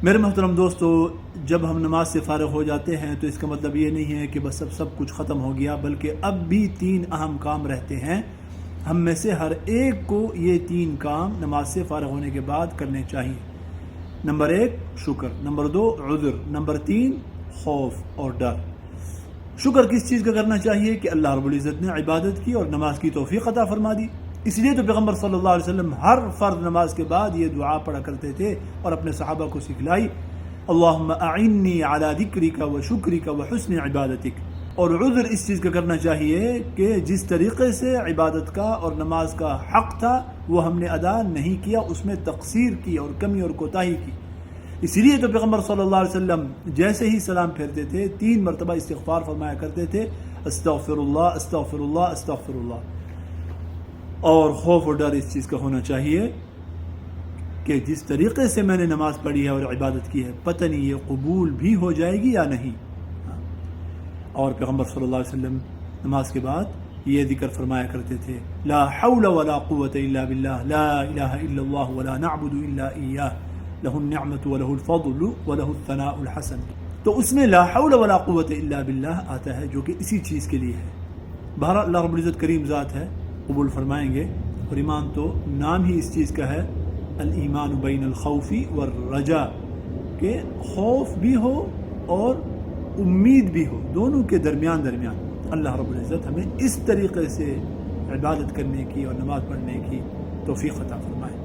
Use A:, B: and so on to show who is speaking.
A: میرے محترم دوستو، جب ہم نماز سے فارغ ہو جاتے ہیں تو اس کا مطلب یہ نہیں ہے کہ بس اب سب کچھ ختم ہو گیا، بلکہ اب بھی 3 اہم کام رہتے ہیں۔ ہم میں سے ہر ایک کو یہ 3 کام نماز سے فارغ ہونے کے بعد کرنے چاہیے۔ نمبر 1 شکر، نمبر 2 عذر، نمبر 3 خوف اور ڈر۔ شکر کس چیز کا کرنا چاہیے؟ کہ اللہ رب العزت نے عبادت کی اور نماز کی توفیق عطا فرما دی، اس لیے تو پیغمبر صلی اللہ علیہ وسلم ہر فرض نماز کے بعد یہ دعا پڑھا کرتے تھے اور اپنے صحابہ کو سکھلائی، اللہم اعنی علی ذکرک و شکرک و حسن عبادتک۔ اور عذر اس چیز کا کرنا چاہیے کہ جس طریقے سے عبادت کا اور نماز کا حق تھا وہ ہم نے ادا نہیں کیا، اس میں تقصیر کی اور کمی اور کوتاہی کی۔ اسی لیے تو پیغمبر صلی اللہ علیہ وسلم جیسے ہی سلام پھیرتے تھے 3 مرتبہ استغفار فرمایا کرتے تھے، استغفر اللہ استغفر اللہ استغفر اللہ۔ اور خوف اور ڈر اس چیز کا ہونا چاہیے کہ جس طریقے سے میں نے نماز پڑھی ہے اور عبادت کی ہے، پتہ نہیں یہ قبول بھی ہو جائے گی یا نہیں۔ اور پیغمبر صلی اللہ علیہ وسلم نماز کے بعد یہ ذکر فرمایا کرتے تھے، لا حول ولا قوة الا باللہ، لا الہ الا اللہ ولا نعبد الا ایاہ، لہ النعمت ولہ الفضل ولہ الثناء الحسن۔ تو اس میں لا حول ولا قوة الا باللہ آتا ہے جو کہ اسی چیز کے لیے ہے۔ بہرحال اللہ رب العزت کریم ذات ہے، قبول فرمائیں گے۔ اور ایمان تو نام ہی اس چیز کا ہے، الایمان بین الخوف والرجاء، کہ خوف بھی ہو اور امید بھی ہو، دونوں کے درمیان اللہ رب العزت ہمیں اس طریقے سے عبادت کرنے کی اور نماز پڑھنے کی توفیق عطا فرمائے۔